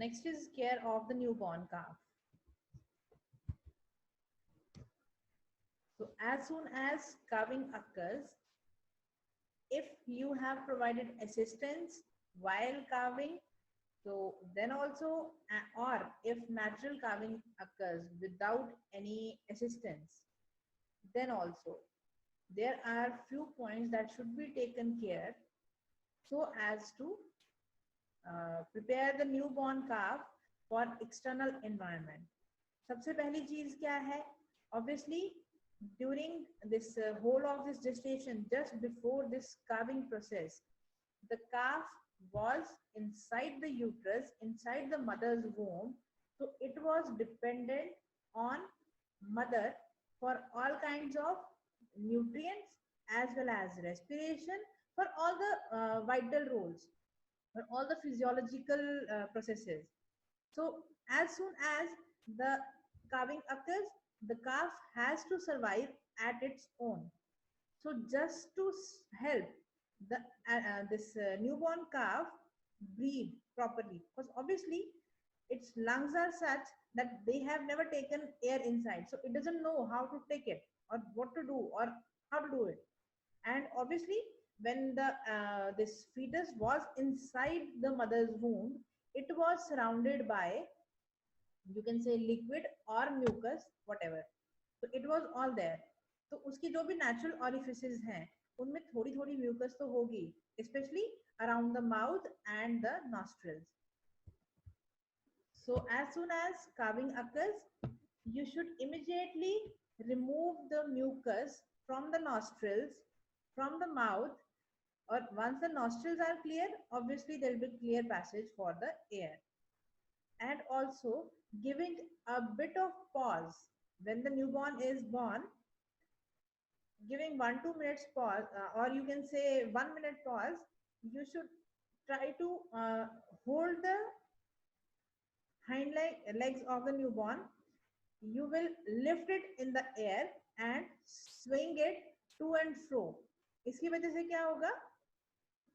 next is care of the newborn calf. So as soon as calving occurs, if you have provided assistance while calving, so then also, or if natural calving occurs without any assistance, then also there are few points that should be taken care so as to prepare the newborn calf for external environment. सबसे पहली चीज क्या है? Obviously, during this whole of this gestation, just before this calving process, the calf was inside the uterus, inside the mother's womb, so it was dependent on mother for all kinds of nutrients as well as respiration, for all the vital roles, for all the physiological processes. So as soon as the calving occurs, the calf has to survive at its own. So just to help the this newborn calf breathe properly, because obviously its lungs are such that they have never taken air inside, so it doesn't know how to take it or what to do or how to do it. And obviously when the this fetus was inside the mother's womb, it was surrounded by, you can say, liquid or mucus, whatever. So it was all there. तो उसकी जो भी natural orifices हैं उनमें थोड़ी थोड़ी mucus तो होगी, especially around the mouth and the nostrils. So as soon as calving occurs, you should immediately remove the mucus from the nostrils, from the mouth, or once the nostrils are clear, obviously there will be clear passage for the air. And also giving a bit of pause when the newborn is born, giving 1-2 minutes pause, or you can say 1 minute pause. You should try to hold the legs of the newborn. You will lift it in the air and swing it to and fro. इसकी वजह से क्या होगा?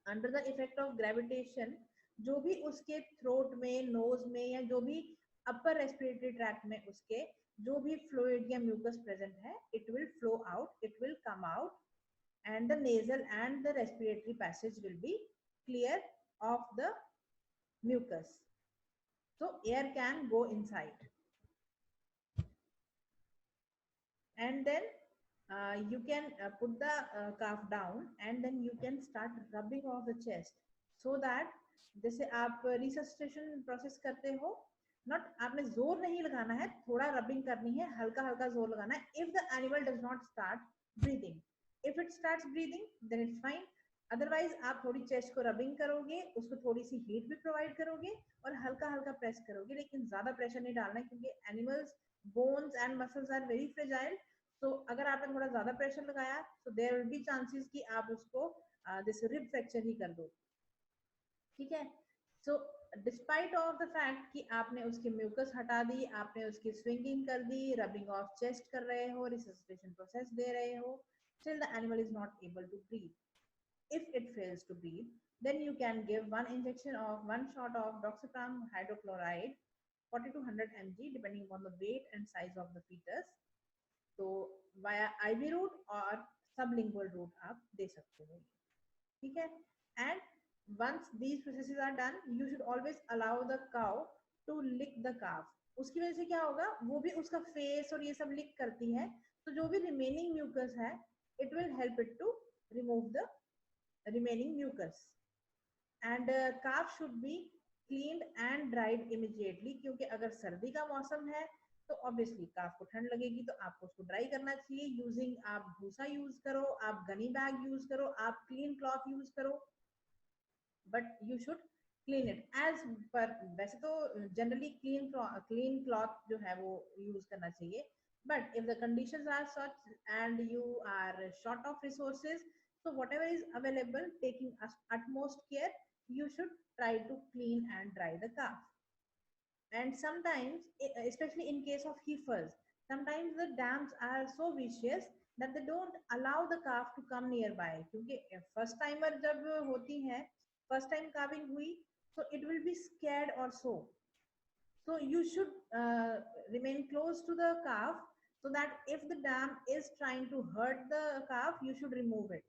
Under the effect of gravitation, जो भी उसके throat में, knows में, या जो भी अपर रेस्पिरेटरी ट्रैक्ट में उसके जो भी फ्लूइड या म्यूकस प्रेजेंट है, it will flow out, it will come out, and the nasal and the respiratory passage will be clear of the mucus, so air can go inside. And then you can put the calf down, and then you can start rubbing off the chest, so that जैसे आप रिसस्टेशन process करते हो, not आपने जोर नहीं लगाना है, थोड़ा रबिंग करनी है, हल्का हल्का जोर लगाना है. If the animal does not start breathing, if it starts breathing then it's fine. Otherwise आप थोड़ी चेस्ट को रबिंग करोगे, उसको थोड़ी सी हीट भी प्रोवाइड करोगे और हल्का हल्का प्रेस करोगे, लेकिन ज्यादा प्रेशर नहीं डालना है, क्योंकि animals bones and muscles are very fragile. तो अगर आपने थोड़ा ज्यादा प्रेशर लगाया तो देयर विल बी चांसेस कि आप उसको दिस रिब फ्रैक्चर ही कर दो. ठीक है. So despite of the fact कि आपने उसकी म्यूकस हटा दी, आपने उसकी स्विंगिंग कर दी, रबिंग ऑफ चेस्ट कर रहे हो, रिसस्टेशन प्रोसेस दे रहे हो, still the animal is not able to breathe. If it fails to breathe, then you can give one shot of doxapram hydrochloride, 40 to 100 mg depending upon the weight and size of the fetus. तो via IV route और sublingual route आप दे सकते हो. ठीक है. And once these processes are done, you should always allow the cow to lick the calf. उसकी वजह से क्या होगा, वो भी उसका फेस और ये सब लिक करती है, तो जो भी रिमेनिंग म्यूकस है, it will help it to remove the remaining mucus. And calf should be cleaned and dried immediately, क्योंकि अगर सर्दी का मौसम है तो ऑब्वियसली काफ को ठंड लगेगी, तो आपको उसको ड्राई करना चाहिए. यूजिंग, आप भूसा यूज करो, आप गनी बैग यूज करो, आप क्लीन क्लॉथ यूज करो, but you should clean it as per. वैसे तो जनरली क्लीन क्लॉथ जो है वो यूज करना चाहिए, but if the conditions are such and you are short of resources, so whatever is available, taking utmost care, you should try to clean and dry the calf. And sometimes, especially in case of heifers, sometimes the dams are so vicious that they don't allow the calf to come nearby. क्योंकि first timer जब होती है, first time calving हुई, so it will be scared or so. So you should remain close to the calf, so that if the dam is trying to hurt the calf, you should remove it.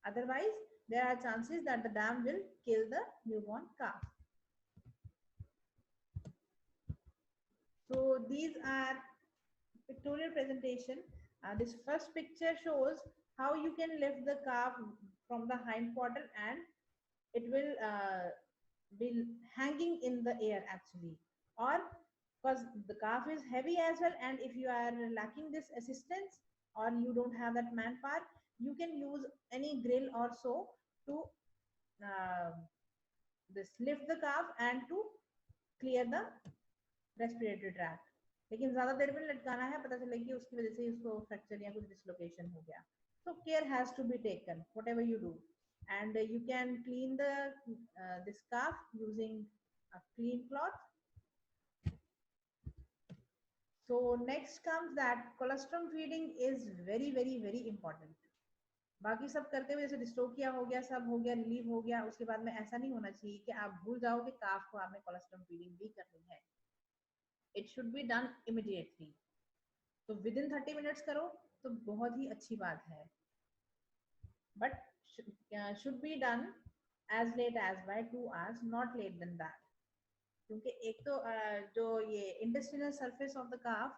Otherwise, there are chances that the dam will kill the newborn calf. So these are pictorial presentation. This first picture shows how you can lift the calf from the hind quarter, and it will be hanging in the air actually, or because the calf is heavy as well, and if you are lacking this assistance or you don't have that manpower, you can use any grill or so to uh, this lift the calf and to clear the respiratory tract. लेकिन ज्यादा देर में लटकाना है, पता चले कि उसकी वजह से उसको फ्रैक्चर या कुछ डिसलोकेशन हो गया. So care has to be taken whatever you do, and you can clean the this calf using a clean cloth. So next comes that colostrum feeding is very very very important. बाकी सब करते हुए जैसे डिस्ट्रोकिया हो गया, सब हो गया, रिलीव हो गया, उसके बाद में ऐसा नहीं होना चाहिए कि आप भूल जाओ कि काफ को आपने कोलेस्ट्रॉल फीडिंग भी करनी है. It should be done immediately. तो विद इन 30 मिनट्स करो तो बहुत ही अच्छी बात है, but should be done as late as by 2 hours, not late than that. क्योंकि एक तो जो ये intestinal surface of the calf,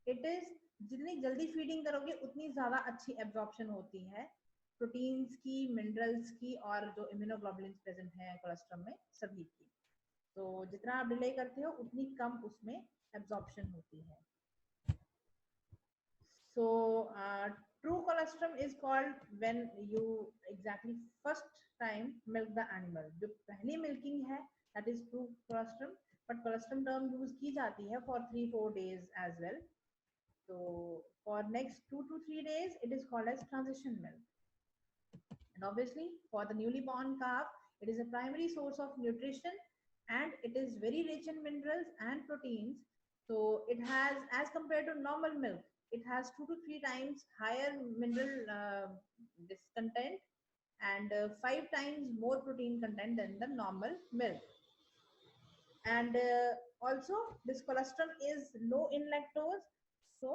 it is जितनी जल्दी फीडिंग करोगे उतनी ज्यादा अच्छी एब्जॉर्प्शन होती है प्रोटीन्स की, मिनरल्स की, और जो इम्यूनोग्लोबुलिन्स प्रेजेंट है कोलेस्ट्रॉल में सभी की. तो जितना आप डिले करते हो उतनी कम उसमें एब्जॉर्प्शन होती है. So true colostrum is called when you exactly first time milk the animal. जो पहली milking है that is true colostrum, but colostrum term use की जाती है for 3-4 days as well. So for next 2 to 3 days it is called as transition milk. And obviously for the newly born calf it is a primary source of nutrition, and it is very rich in minerals and proteins. So it has, as compared to normal milk, it has 2 to 3 times higher mineral this content, and 5 times more protein content than the normal milk. And also this colostrum is low in lactose. So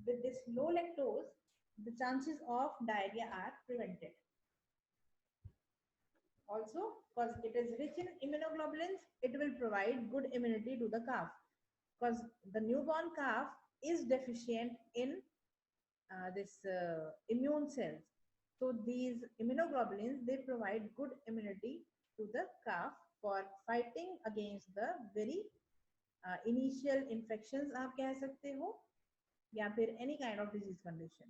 with this low lactose, the chances of diarrhea are prevented. Also, because it is rich in immunoglobulins, it will provide good immunity to the calf, because the newborn calf is deficient in this immune cells. So these immunoglobulins, they provide good immunity to the calf for fighting against the very initial infections आप कह सकते हो, या फिर any kind of disease condition.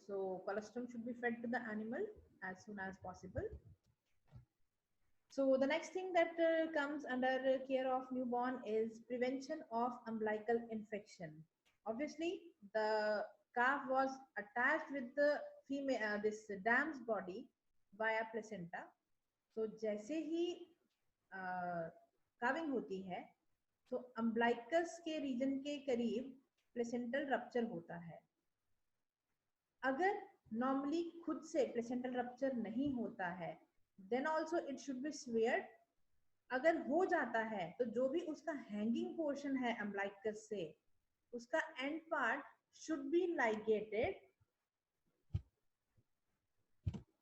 So colostrum should be fed to the animal as soon as possible. So the next thing that comes under care of newborn is prevention of umbilical infection. Obviously, the calf was attached with the female this dam's body via placenta. So जैसे ही carving होती है, तो umbilicus के region के करीब placental rupture होता है. अगर नॉर्मली खुद से प्लेसेंटल रप्चर नहीं होता है, then also it should be sutured. अगर हो जाता है तो जो भी उसका हैंगिंग पोर्शन है अम्बिलिकस से, उसका and part should be ligated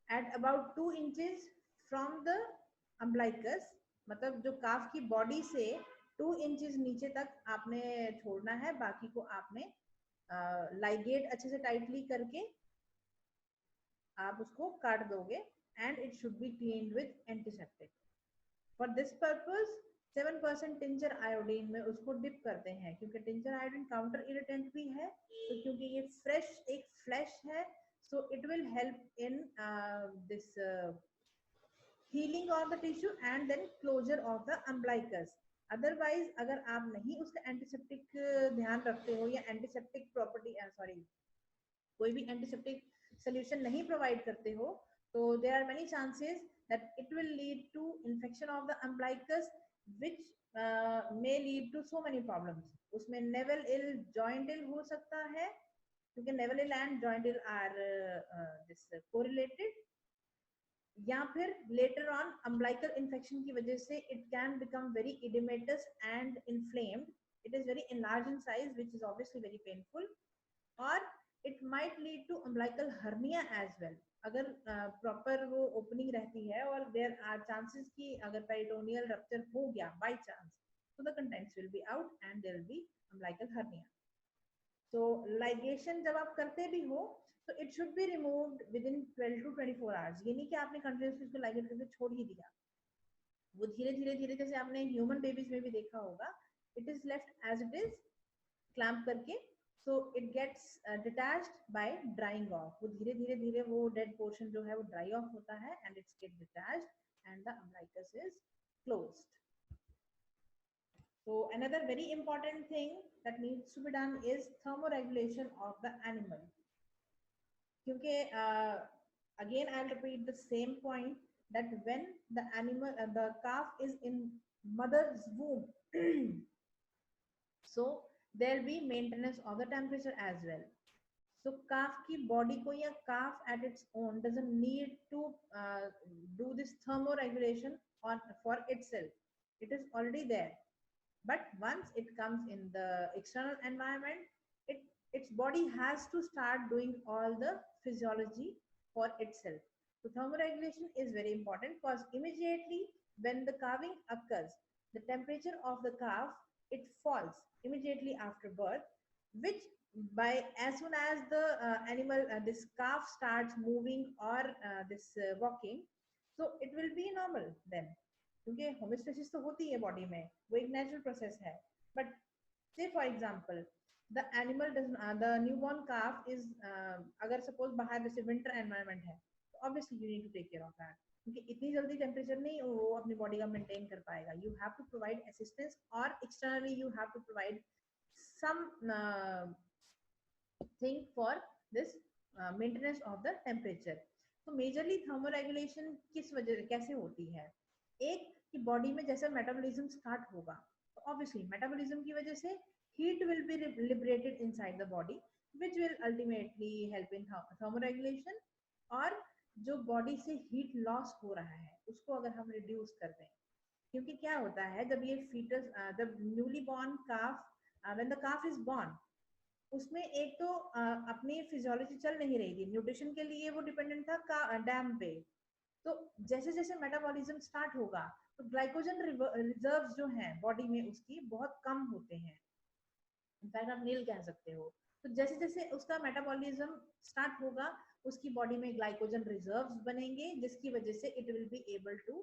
at about 2 inches from the umbilicus. मतलब जो काफ की बॉडी से 2 inches नीचे तक आपने छोड़ना है, बाकी को आपने लाइगेट अच्छे से टाइटली करके आप उसको काट दोगे, and it should B cleaned with antiseptic. For this purpose 7% tincture iodine में उसको डिप करते हैं, क्योंकि टिंचर आयोडीन काउंटर इरिटेंट भी है, तो क्योंकि ये फ्रेश एक फ्लैश है, so it will help in this healing of the tissue and then closure of the umbilicus. Otherwise अगर आप नहीं उसका एंटीसेप्टिक ध्यान रखते हो, या एंटीसेप्टिक प्रॉपर्टी सॉरी कोई भी एंटीसेप्टिक सोल्यूशन नहीं प्रोवाइड करते हो, तो there are many chances that it will lead to infection of the umbilicus, which may lead to so many problems. उसमें नेवल इल, जॉइंट इल हो सकता है, क्योंकि navel ill and joint ill are this correlated. या फिर later on umbilical infection की वजह से it can become very edematous and inflamed. It is very enlarged in size, which is obviously very painful. Or it might lead to umbilical hernia as well. अगर proper वो opening रहती है और there are chances कि अगर peritoneal rupture हो गया by chance, so the contents will be out and there will be umbilical hernia. So ligation जब आप करते भी हो तो it should be removed within 12 to 24 hours. ये नहीं कि आपने कंटिन्यूसली उसको लाइगेट करके छोड़ ही दिया, वो धीरे धीरे धीरे, जैसे आपने ह्यूमन बेबीज में भी देखा होगा, it is left as it is clamp करके, so it gets detached by drying off. वो धीरे धीरे धीरे वो डेड पोर्शन जो है वो ड्राई ऑफ होता है and it's get detached and the umbilicus is closed. So another very important thing that needs to be done is thermoregulation of the animal. क्योंकि again I'll repeat the same point that when the animal the calf is in mother's womb, so there'll be maintenance of the temperature as well. So calf की body को या calf at its own doesn't need to do this thermoregulation on for itself. It is already there. But once it comes in the external environment, it its body has to start doing all the physiology for itself. So thermoregulation is very important because immediately when the calving occurs, the temperature of the calf, it falls immediately after birth, which by as soon as the animal this calf starts moving or this walking, so it will be normal then, क्योंकि homeostasis तो होती है body में, वो एक natural process है. But say for example the animal the newborn calf is, अगर suppose बाहर जैसे विंटर एनवायरनमेंट है, तो obviously you need to take care of that, क्योंकि इतनी जल्दी टेम्परेचर नहीं वो अपनी बॉडी का मेंटेन कर पाएगा. You have to provide assistance और externally you have to provide something for this maintenance of the temperature. तो मेजरली थर्मोरेगुलेशन किस वजह से कैसे होती है? एक कि बॉडी में जैसे मेटाबॉलिज्म स्टार्ट होगा, तो ऑब्वियसली मेटाबॉलिज्म की वजह से heat will be liberated inside the body, which will ultimately help in thermoregulation. और जो बॉडी से हीट लॉस हो रहा है उसको अगर हम रिड्यूस कर दें, क्योंकि क्या होता है जब ये फीटस जब newly born calf when the calf is born, उसमें एक तो अपनी फिजियोलॉजी चल नहीं रही थी, न्यूट्रिशन के लिए वो डिपेंडेंट था डैम पे. तो जैसे जैसे मेटाबॉलिज्म स्टार्ट होगा तो ग्लाइकोजन रिजर्व्स जो हैं बॉडी में उसकी बहुत कम होते हैं, इनफैक्ट आप नील कह सकते हो. तो जैसे जैसे उसका मेटाबॉलिज्म स्टार्ट होगा उसकी बॉडी में ग्लाइकोजन रिजर्व्स बनेंगे, जिसकी वजह से it will be able to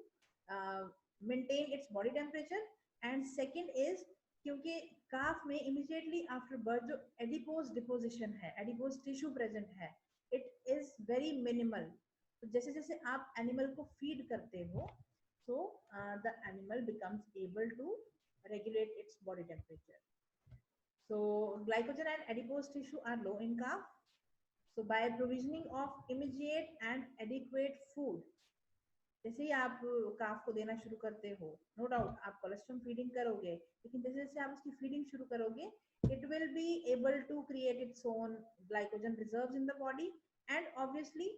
maintain its body temperature. And second is क्योंकि काफ में इमीडिएटली आफ्टर बर्थ जो एडिपोज डिपोजिशन है, एडिपोज टिश्यू प्रेजेंट है, इट इज वेरी मिनिमल. तो जैसे जैसे आप एनिमल को फीड करते हो, so the animal becomes able to regulate its body temperature. So glycogen and adipose tissue are low in calf. So by provisioning of immediate and adequate food, जैसे ही आप काफ को देना शुरू करते हो, नो डाउट आप कोलेस्ट्रॉल फीडिंग करोगे, लेकिन जैसे जैसे आप उसकी फीडिंग शुरू करोगे, it will be able to create its own glycogen reserves in the body. And obviously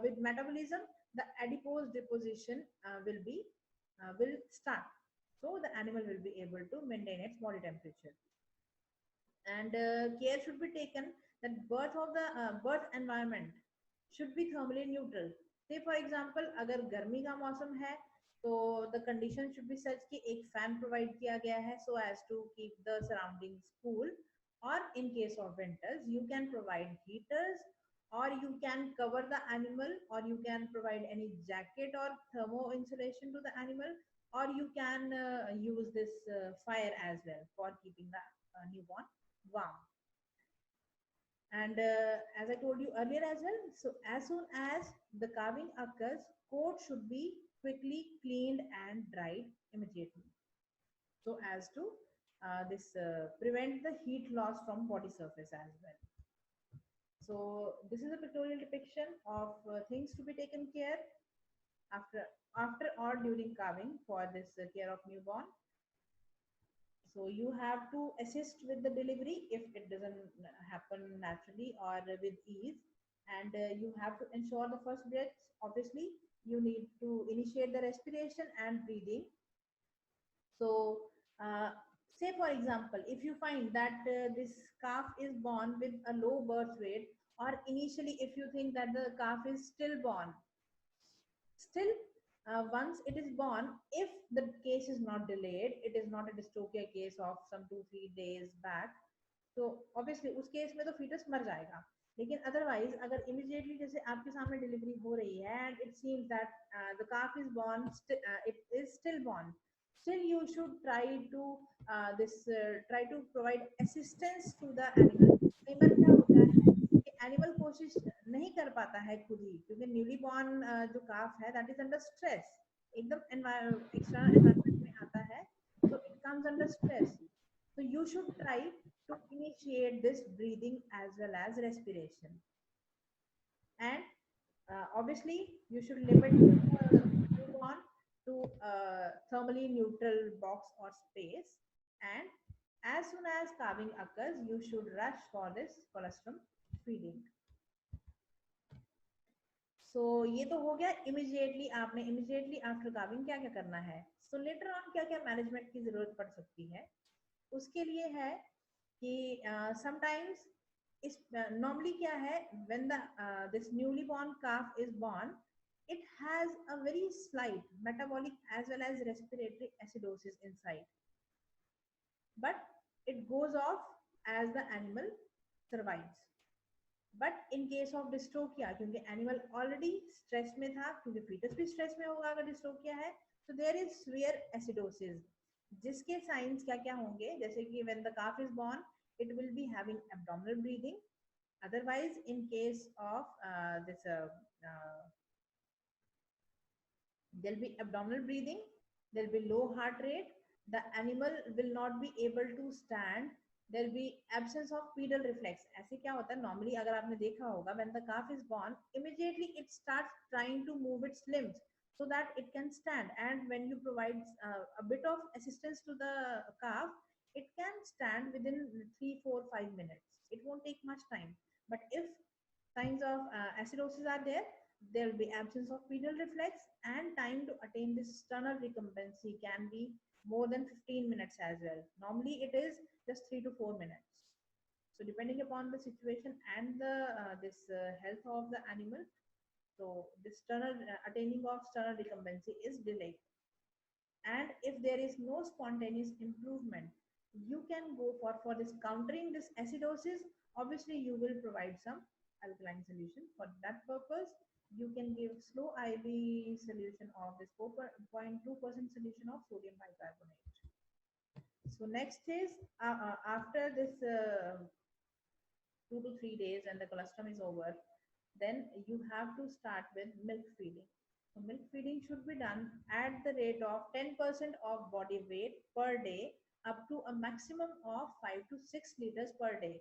with metabolism the adipose deposition will start, so the animal will be able to maintain its body temperature. And care should be taken that birth of the birth environment should be thermally neutral. Say for example अगर गर्मी का मौसम है तो the condition should be such कि एक fan provide किया गया है so as to keep the surroundings cool. Or in case of winters you can provide heaters, or you can cover the animal, or you can provide any jacket or thermo insulation to the animal, or you can use this fire as well for keeping the newborn warm. And as I told you earlier as well, so as soon as the calving occurs, coat should be quickly cleaned and dried immediately, so as to this prevent the heat loss from body surface as well. So this is a pictorial depiction of things to be taken care after or during calving for this care of newborn. So you have to assist with the delivery if it doesn't happen naturally or with ease, and you have to ensure the first breaths obviously, you need to initiate the respiration and breathing. So, say for example, if you find that this calf is born with a low birth weight, or initially if you think that the calf is stillborn, still, once it is born, if the case is not delayed, it is not a dystocia case of some 2-3 days back, तो obviously उस case में तो foetus मर जाएगा. लेकिन otherwise अगर immediately जैसे आपके सामने डिलीवरी हो रही है and it seems that the calf is born, it is still born, still you should try to provide assistance to the animal. कई बार क्या होता है कि एनिमल कोशिश नहीं कर पाता है खुद ही, क्योंकि न्यूली बॉर्न जो काफ है दैट इज अंडर स्ट्रेस, एकदम एक्सटर्नल एनवायरनमेंट में आता है, so it comes under stress. So you should try to initiate this breathing as well as respiration. And obviously, you should limit the newborn to a thermally neutral box or space. And as soon as calving occurs, you should rush for this colostrum feeding. So ये तो हो गया immediately, आपने immediately after calving क्या क्या करना है. सो later on क्या क्या मैनेजमेंट की जरूरत पड़ सकती है, उसके लिए है कि समटाइम्स इस नॉर्मली क्या है, when the this newly born calf is born, it has a very slight metabolic as well as respiratory acidosis inside, but it goes off as the animal survives. But in case of dystocia, क्योंकि animal already stress में था, क्योंकि foetus भी stress में होगा अगर डिस्ट्रोकिया है, तो देयर इज सीवियर एसिडोसिस, जिसके साइंस क्या क्या होंगे, जैसे कि when the calf is born it will be having abdominal breathing. Otherwise in case of this there'll be abdominal breathing, there'll be low heart rate, the animal will not be able to stand, there'll be absence of pedal reflex. ऐसे क्या होता है normally, अगर आपने देखा होगा, when the calf is born, immediately it starts trying to move its limbs so that it can stand, and when you provide a bit of assistance to the calf, it can stand within 3, 4, 5 minutes. It won't take much time. But if signs of acidosis are there, there will be absence of pedal reflex, and time to attain this sternal recumbency can be more than 15 minutes as well. Normally it is just 3 to 4 minutes. So depending upon the situation and the this health of the animal, so this attaining of sternal recumbency is delayed. And if there is no spontaneous improvement, you can go for this countering this acidosis. Obviously you will provide some alkaline solution. For that purpose, you can give slow IV solution of this 4.2% solution of sodium bicarbonate. So next is after this 2 to 3 days and the colostrum is over, then you have to start with milk feeding. So milk feeding should be done at the rate of 10% of body weight per day, up to a maximum of 5 to 6 liters per day.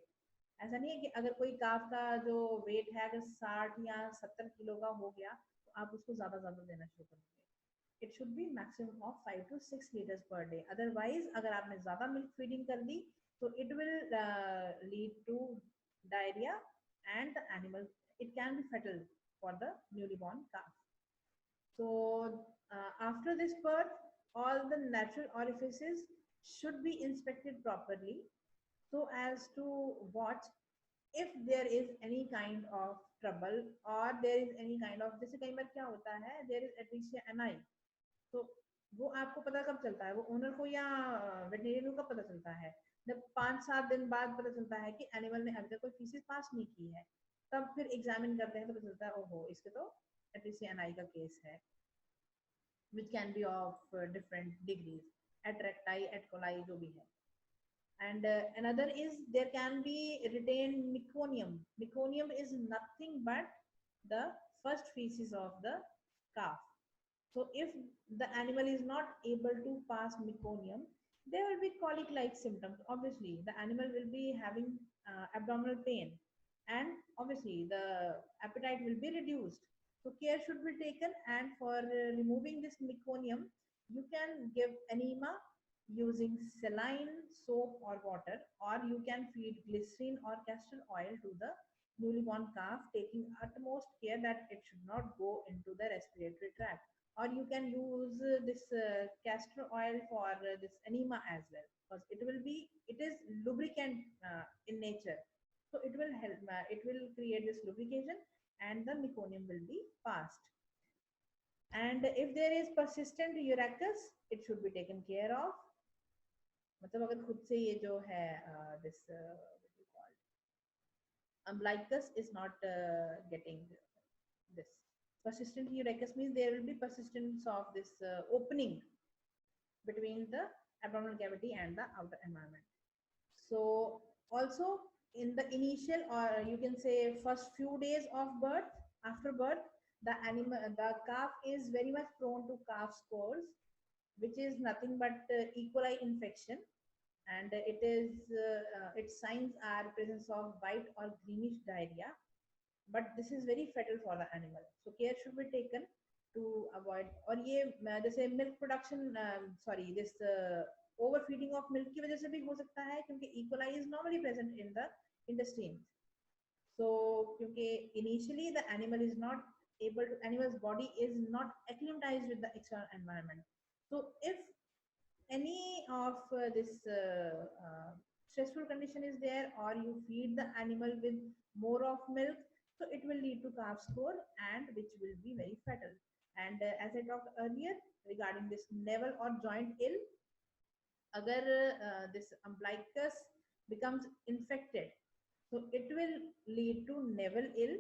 ऐसा नहीं है कि अगर कोई काफ का जो wait है अगर 60 या 70 किलो का हो गया तो आप उसको ज्यादा ज्यादा देना शुरू करेंगे. It should be maximum of 5 to 6 liters per day. Otherwise अगर आपने ज्यादा मिल्क फीडिंग कर दी तो it will lead to diarrhoea and the animal, it can be fatal for the newly born calf. So after this birth, all the natural orifices should be inspected properly so as to watch if there is any kind of trouble or there is any kind of, जैसे कई बार क्या होता है, there is atresia ani, तो वो आपको पता कब चलता है, वो ओनर को या वेटरिनरी को कब पता चलता है, जब 5-7 दिन बाद पता चलता है कि एनिमल ने अभी तक कोई फीसिस पास नहीं की है, तब फिर एग्जामिन करते हैं तो पता चलता है ओहो इसके तो एट्रिसिया एनाई का केस है, which can be of different degrees, at recti, at coli, जो भी है. And another is there can be retained meconium. Meconium is nothing but the first feces of the calf. So if the animal is not able to pass meconium, there will be colic-like symptoms. Obviously, the animal will be having abdominal pain, and obviously the appetite will be reduced. So care should be taken, and for removing this meconium, you can give enema using saline, soap or water, or you can feed glycerine or castor oil to the newly born calf, taking utmost care that it should not go into the respiratory tract. Or you can use this castor oil for this enema as well, because it is lubricant in nature. So it will help, it will create this lubrication and the meconium will be passed. And if there is persistent urachus, it should be taken care of. मतलब अगर खुद से ये जो है this what you call umbilicus is not getting this persistent urachus, means there will be persistence of this opening between the abdominal cavity and the outer environment. So also in the initial, or you can say first few days of birth, after birth, the calf is very much prone to calf scores, which is nothing but E. coli infection, and its signs are presence of white or greenish diarrhea, but this is very fatal for the animal, so care should be taken to avoid. और ये जैसे milk production, sorry, this overfeeding of milk की वजह से भी हो सकता है, क्योंकि E. coli is normally present in the intestines. So क्योंकि initially the animal's body is not acclimatized with the external environment. So if any of this stressful condition is there, or you feed the animal with more of milk, so it will lead to calf score, and which will be very fatal. And as I talked earlier regarding this navel or joint ill, agar this umbilicus becomes infected, so it will lead to navel ill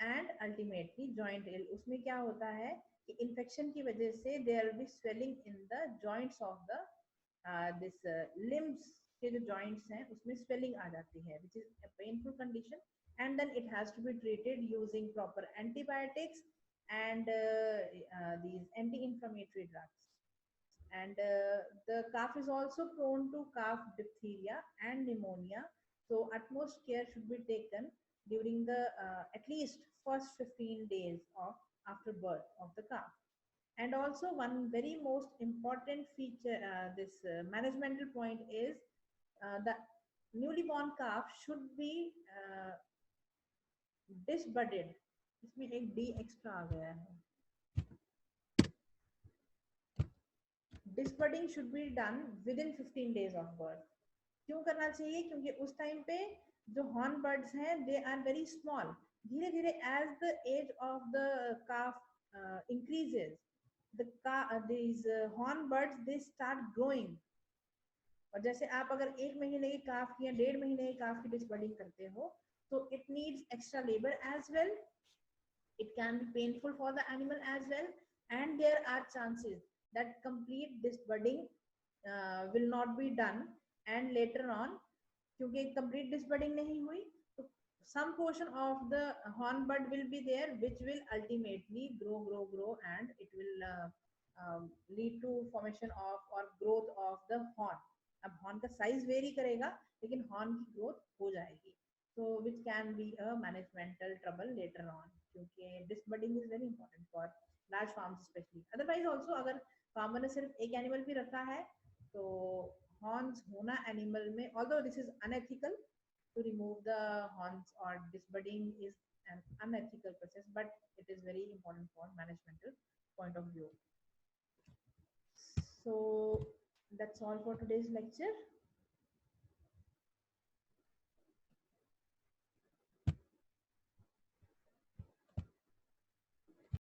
and ultimately joint ill. उसमें क्या होता है कि infection की वजह से there will be swelling in the joints of the this limbs के जो joints हैं उसमें swelling आ जाती है, which is a painful condition, and then it has to be treated using proper antibiotics and these anti-inflammatory drugs. And the calf is also prone to calf diphtheria and pneumonia, so utmost care should be taken during the at least first 15 days of after birth of the calf. And also one very most important feature, this managemental point is the newly born calf should be disbudded. इसमें एक D extra आ गया है. Disbudding should be done within 15 days of birth. क्यों करना चाहिए? क्योंकि उस time पे जो हॉर्न बर्ड्स हैं दे आर वेरी स्मॉल. धीरे धीरे as the age of the calf increases, these horn birds they start growing. और जैसे आप अगर 1 महीने की काफ की या 1.5 महीने की काफ की डिसबर्डिंग करते हो, so it needs extra labor as well. It can be painful for the animal as well, and there are chances that complete disbudding will not be done, and later on क्योंकि complete disbudding नहीं हुई, तो some portion of the horn bud will be there, which will ultimately grow, and it will lead to formation of or growth of the horn. अब horn का size vary करेगा, लेकिन horn की growth हो जाएगी, so which can be a managemental trouble later on, क्योंकि disbudding is very important for large farms especially. Otherwise also अगर farmer ने सिर्फ एक animal भी रखा है, तो horns होना animal में, although this is unethical to remove the horns or disbudding is an unethical process, but it is very important for managemental point of view. So that's all for today's lecture.